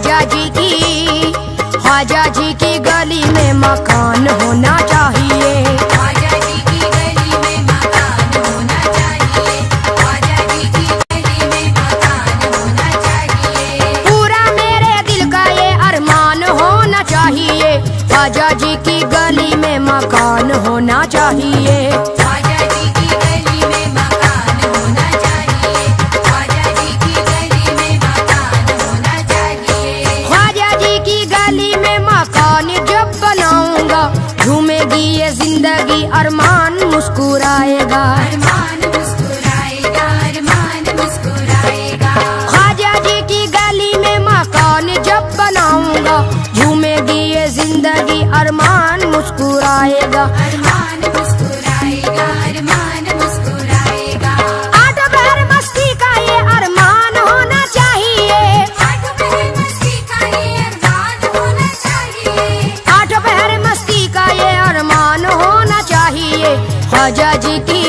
ख्वाजा जी की गली में मकान होना चाहिए। ख्वाजा जी की गली में मकान होना चाहिए। ख्वाजा जी की गली में मकान होना चाहिए। पूरा मेरे दिल का ये अरमान होना चाहिए। ख्वाजा जी की गली में मकान होना चाहिए। ख्वाजा जी की गली में मकान होना चाहिए। ख्वाजा जी की गली में मकान होना चाहिए। ख्वाजा जी की गली में मकान जब बनाऊंगा, झूमेगी ये जिंदगी, अरमान मुस्कुराएगा। अरमान मुस्कुराएगा। अरमान मुस्कुराएगा। ख्वाजा जी की गली में मकान जब बनाऊंगा, झूमेगी ये जिंदगी, अरमान मुस्कुराएगा। अरमान मुस्कुराएगा। अरमान मुस्कुराएगा। आठ पहर मस्ती का ये अरमान होना चाहिए। आठ पहर मस्ती का ये अरमान होना चाहिए। आठ पहर मस्ती का ये अरमान होना चाहिए। ख्वाजा जी की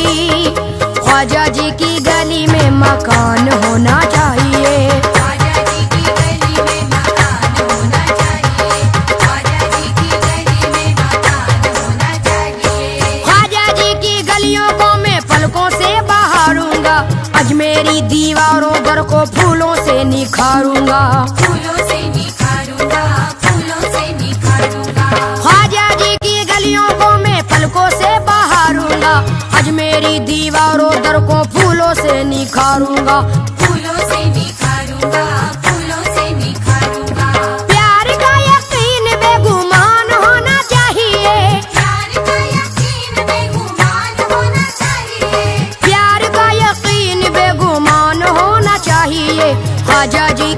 गली में मकान होना चाहिए। ख्वाजा जी की गली में मकान होना चाहिए। ख्वाजा जी की गली में मकान होना चाहिए। ख्वाजा जी की गलियों को मैं पलकों से बहारूंगा, अजमेरी दीवारों दर को फूलों से निखारूंगा। फूलों से निखारूंगा। फूलों से निखारूंगा। ख्वाजा जी की गलियों को मैं पलकों से बहारूंगा, अजमेरी दीवारों दर को फूलों से निखारूंगा। फूलों से निखारूंगा। फूलों से निखारूंगा। प्यार का यकीन बेगुमान होना चाहिए। प्यार का यकीन बेगुमान होना चाहिए। प्यार का यकीन बेगुमान होना चाहिए। ख्वाजा जी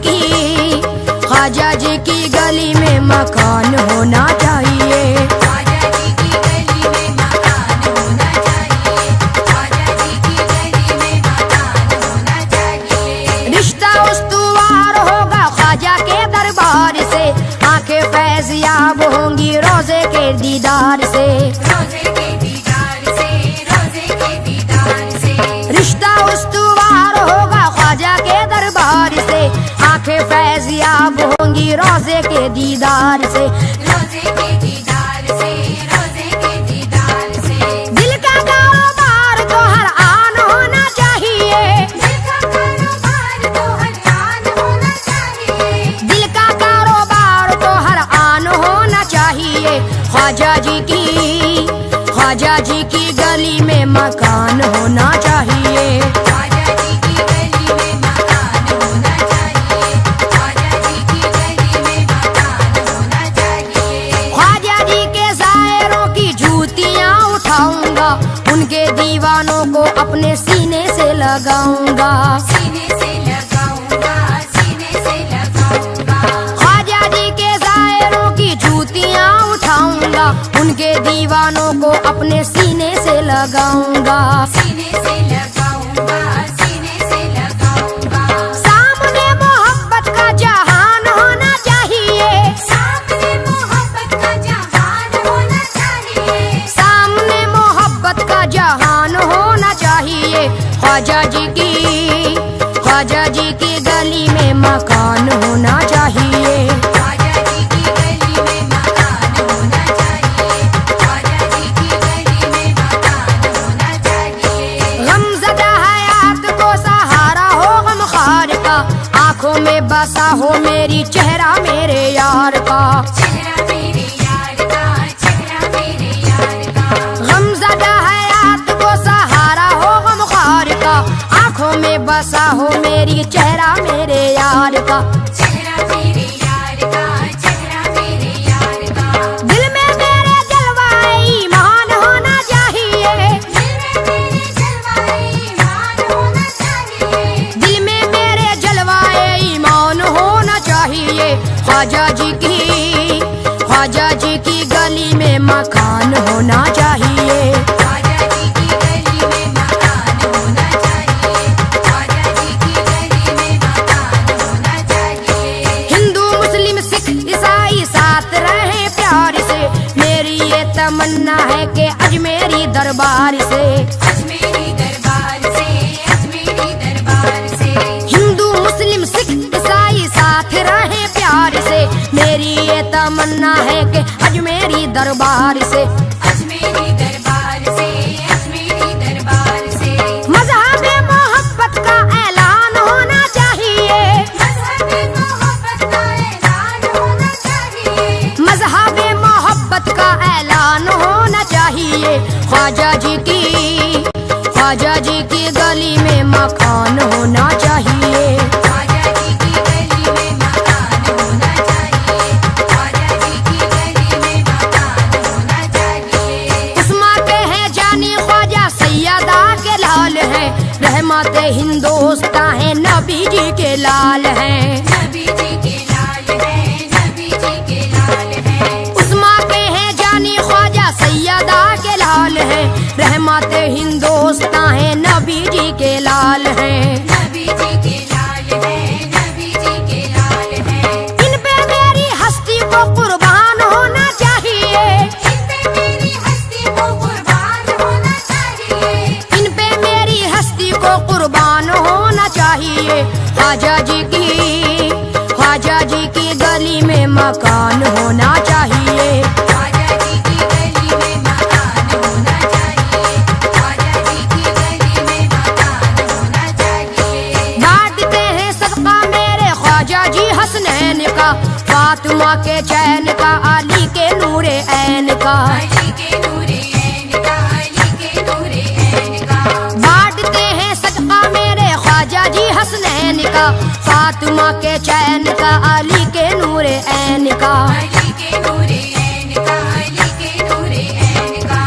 की गली में मकान होना चाहिए। ख्वाजा जी की गली में मकान होना चाहिए। ख्वाजा जी की गली में मकान होना चाहिए। रिश्ता उस्तुवार होगा ख्वाजा के दरबार से, आंखें फैज़याब होंगी रोजे के दीदार से। रोजे के दीदार से। रोजे के दीदार से। रिश्ता उस्तुवार होगा ख्वाजा के दरबार से, आंखें फैज़याब होंगी रोजे के दीदार से। रोजे के दीदार से। रोजे के दीदार से। दिल का कारोबार तो हर आन होना चाहिए। दिल का कारोबार तो हर आन होना चाहिए। दिल का कारोबार तो हर आन होना चाहिए। ख्वाजा जी की गली में मकान होना चाहिए। ख्वाजा जी की गली में मकान होना चाहिए। ख्वाजा जी की गली में मकान होना चाहिए। ख्वाजा जी के ज़ायरों की जूतियाँ उठाऊंगा, उनके दीवानों को अपने सीने से लगाऊंगा। सीने से लगाऊंगा। सीने से लगाऊंगा। ख्वाजा जी के ज़ायरों की जूतियाँ उठाऊंगा, उनके दीवानों को अपने सीने से लगाऊंगा। सीने से लगाऊंगा। सीने से लगाऊंगा। सामने मोहब्बत का जहान होना चाहिए। सामने मोहब्बत का जहान होना चाहिए। सामने मोहब्बत का जहान होना चाहिए। ख्वाजा जी की गली में मकान होना चाहिए। ख्वाजा जी की गली में मकान होना चाहिए। ख्वाजा जी की गली में मकान होना चाहिए। गमज़दा हयात को सहारा हो गमख़ार का, आंखों में बसा हो मेरी चेहरा मेरे यार का। चेहरा मेरे यार का। चेहरा मेरे यार का। गमज़दा हयात को सहारा हो गमख़ार का, आंखों में बसा हो मेरी चेहरा मेरे यार का। चेहरा मेरे यार का। चेहरा मेरे यार का। दिल में मेरे जलवाए ईमान होना चाहिए। दिल में मेरे जलवाए ईमान होना चाहिए। दिल में मेरे जलवाए ईमान होना चाहिए। ख्वाजा जी की गली में मकान होना चाहिए। ख्वाजा जी की गली में मकान होना चाहिए। ख्वाजा जी की गली में मकान होना चाहिए। हिंदू मुस्लिम सिख ईसाई साथ रहे प्यार से, मेरी ये तमन्ना है कि अजमेरी दरबार से। अजमेरी दरबार से। अजमेरी दरबार से। हिंदू मुस्लिम सिख ईसाई साथ रहे प्यार प्यार से। मेरी ये तमन्ना है कि अजमेरी दरबार से, अजमेरी दरबार से, अजमेरी दरबार से। मजहब मोहब्बत का ऐलान होना चाहिए, मजहब मोहब्बत का ऐलान होना चाहिए। मजहब मोहब्बत का ऐलान होना चाहिए। ख्वाजा जी की गली में मकान होना चाहिए। ख्वाजा जी की गली में मकान होना चाहिए। ख्वाजा जी की गली में मकान होना चाहिए। उस्मा के हैं जानी ख्वाजा सैयदा के लाल हैं, रहमत हिंदोस्तां है नबी जी के लाल हैं। नबी जी के लाल है, नबी जी के लाल है। उस्मा के हैं जानी ख्वाजा सैयदा के लाल हैं, रहमत हिंदोस्तां है नबी जी के लाल हैं। नबी जी के लाल है, नबी जी के लाल है। इन पे मेरी हस्ती को कुर्बान होना चाहिए, इन पे मेरी हस्ती को कुर्बान होना चाहिए। इन पे मेरी हस्ती को कुर्बान होना चाहिए। ख्वाजा जी की गली में मकान होना चाहिए। ख्वाजा जी की गली में मकान होना चाहिए। ख्वाजा जी की गली में मकान होना चाहिए। बांटते हैं सदका मेरे ख्वाजा जी हसनैन का, फातिमा के चैन का, अली के नूरे ऐन का। अली के नूरे ऐन का, अली के नूरे ऐन का। बांटते हैं सदका मेरे ख्वाजा जी हसनैन का, फातिमा के चैन का, अली के नूरे ऐन का। अली के नूरे ऐन का, अली के नूरे ऐन का।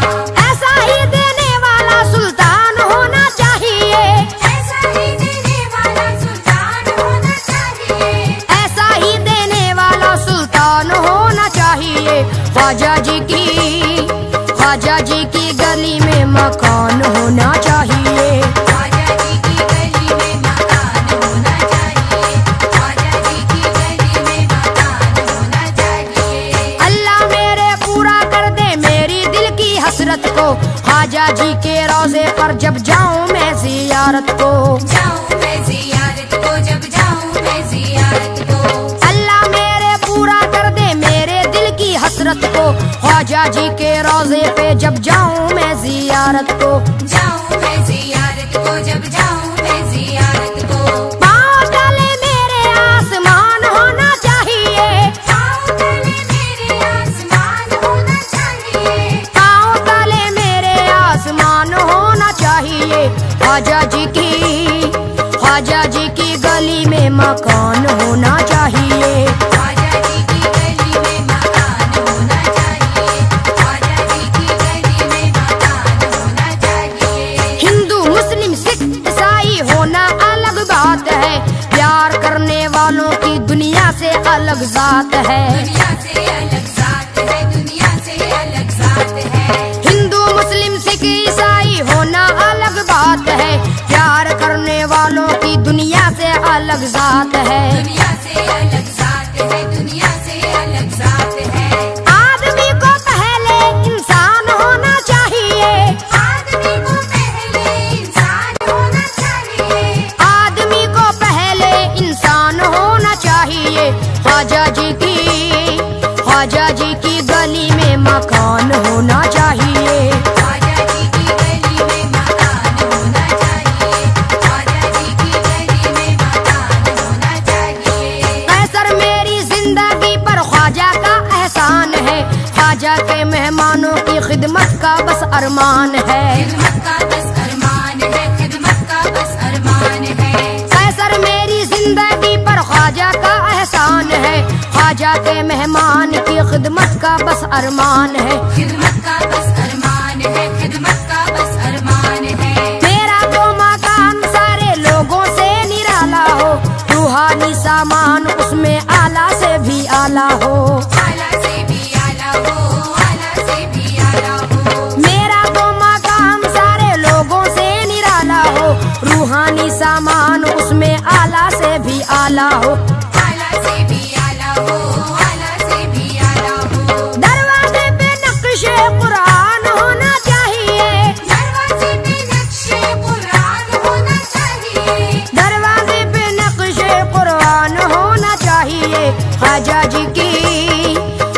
ऐसा ही देने वाला सुल्तान होना चाहिए, ऐसा ही देने वाला सुल्तान होना चाहिए। ऐसा ही देने वाला सुल्तान होना चाहिए। ख्वाजा जी की गली में मकान होना चाहिए। ख्वाजा जी की गली में मकान होना चाहिए। ख्वाजा जी की गली में मकान होना चाहिए। अल्लाह मेरे पूरा कर दे मेरी दिल की हसरत को, ख्वाजा जी के रोजे पर जब जाऊं मैं जियारत को। जाऊं मैं जियारत को, जब जाऊं मैं जियारत को। अल्लाह मेरे पूरा कर दे मेरे दिल की हसरत को, ख्वाजा जी के रोजे पे जब जाऊं मैं जियारत को। जाऊं मैं जियारत को, जब जाऊं मैं जियारत को। पाँव तले मेरे आसमान होना चाहिए, पाँव तले मेरे आसमान होना चाहिए। पाँव तले मेरे आसमान होना चाहिए। ख्वाजा जी की गली में मकान होना चाहिए। ख्वाजा जी की गली में मकान होना चाहिए। ख्वाजा जी की गली में मकान होना चाहिए। हिंदू मुस्लिम सिख ईसाई होना अलग बात है, प्यार करने वालों की दुनिया से अलग जात है। दुनिया से अलग जात है, दुनिया से अलग जात है। हिंदू मुस्लिम सिख ईसाई होना अलग बात है, प्यार करने वालों की दुनिया से अलग जात है। दुनिया से अलग जात है, दुनिया से अलग जात है। आदमी को पहले इंसान होना चाहिए, आदमी को पहले इंसान होना चाहिए। आदमी को पहले इंसान होना चाहिए। ख्वाजा जी की गली में मकान होना चाहिए। ख्वाजा जी की गली में मकान होना चाहिए। ख्वाजा जी की गली में मकान होना चाहिए। कैसर मेरी जिंदगी पर ख्वाजा का एहसान है, ख्वाजा के मेहमानों की खिदमत का बस अरमान है। खिदमत का बस अरमान है, खिदमत का बस अरमान है। कैसर मेरी जिंदगी पर ख्वाजा का एहसान है, ख्वाजा के मेहमान की खिदमत का बस अरमान है। खिदमत का बस अरमान है, खिदमत का बस अरमान है। मेरा तो मकान सारे लोगों से निराला हो, रूहानी सामान उसमें आला से भी आला हो। आला से भी आला हो, आला से भी आला हो। मेरा तो मकान सारे लोगों से निराला हो, रूहानी सामान उसमें आला से भी आला हो। आला से भी आला हो, आला से भी आला हो। दरवाजे पे नक्शे कुरान होना चाहिए, दरवाजे पे नक्शे कुरान होना चाहिए। दरवाजे पे नक्शे कुरान होना चाहिए। ख्वाजा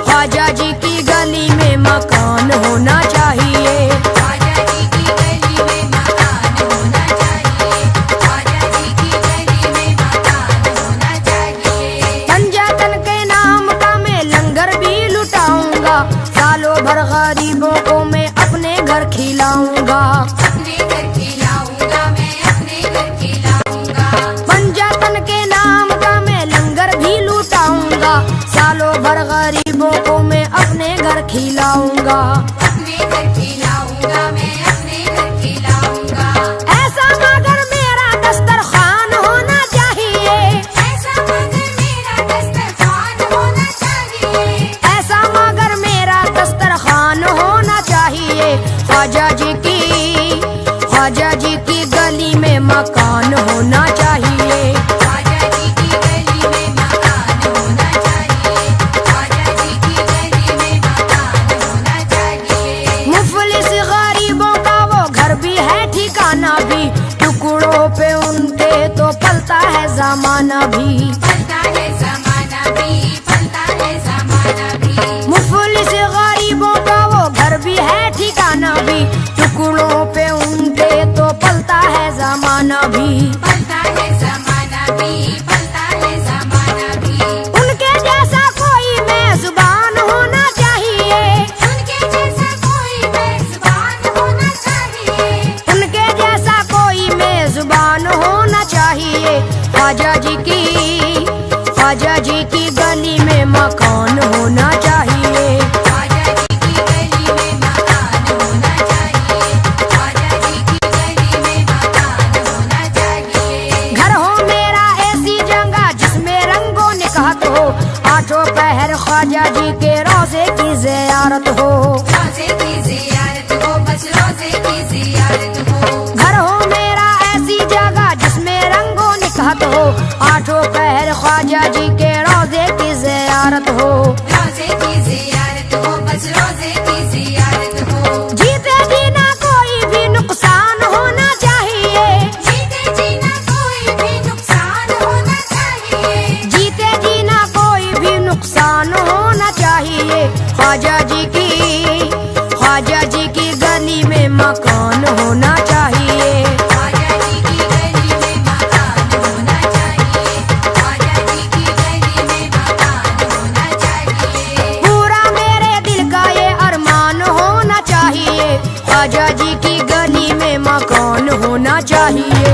ख्वाजा जी की गली में मकान होना चाहिए। ख्वाजा जी की गली में मकान होना चाहिए। ख्वाजा जी की गली में मकान होना चाहिए। पंजातन के नाम का मैं लंगर भी लुटाऊंगा, सालों भर गरीबों को मैं अपने घर खिलाऊंगा। अपने घर खिलाऊंगा, मैं अपने घर खिलाऊंगा। पंजातन के नाम का मैं लंगर भी लुटाऊंगा, सालों भर गरीबों को मैं अपने घर खिलाऊंगा। अपने घर खिलाऊंगा, मैं अपने घर खिलाऊंगा। ऐसा मगर मेरा दस्तरखान होना चाहिए। ऐसा मगर मेरा दस्तरखान होना चाहिए। ऐसा मगर मेरा दस्तरखान होना चाहिए। ख्वाजा जी की गली में मकान होना चाहिए। ख्वाजा जी की गली में मकान होना चाहिए। ख्वाजा जी की गली में मकान होना चाहिए। मुफलिस गरीबों का वो घर भी है ठिकाना भी, टुकड़ों पे उनके तो पलता है जमाना भी। पलता है ज़माना भी, पलता है ज़माना भी। मुफलिस गरीबों का वो घर भी है ठिकाना भी, टुकड़ों पे उनके तो पलता है जमाना भी। पलता है ज़माना भी, पलता है ज़माना भी। उनके जैसा कोई मेजबान होना चाहिए। उनके जैसा कोई मेज़बान होना चाहिए। उनके जैसा कोई मेजबान होना चाहिए। ख्वाजा जी की गली में मकान होना चाहिए। ख्वाजा जी की गली में मकान होना चाहिए। ख्वाजा जी की गली में मकान होना चाहिए। घर हो मेरा ऐसी जगह जिसमें रंगों निकाहत हो, आठों पहर ख्वाजा जी के रोजे की ज़ियारत हो। रोज़े की ज़ियारत हो, बस रोज़े की ज़ियारत हो। घर हो मेरा ऐसी जगह जिसमें रंगों निकाहत हो, आठों पहर ख्वाजा जी के रोजे की ज़ियारत हो। रोज़े की ज़ियारत हो, बस रोज़े की ज़ियारत हो। जीते जीना कोई भी नुकसान होना चाहिए। जीते जीना कोई भी नुकसान होना चाहिए। जीते जीना कोई भी नुकसान होना चाहिए। ख्वाजा जी की गली में मकान होना चाहिए। ख्वाजा जी की गली में मकान होना चाहिए। ख्वाजा जी की गली में मकान होना चाहिए। पूरा मेरे दिल का ये अरमान होना चाहिए। ख्वाजा जी की गली में मकान होना चाहिए।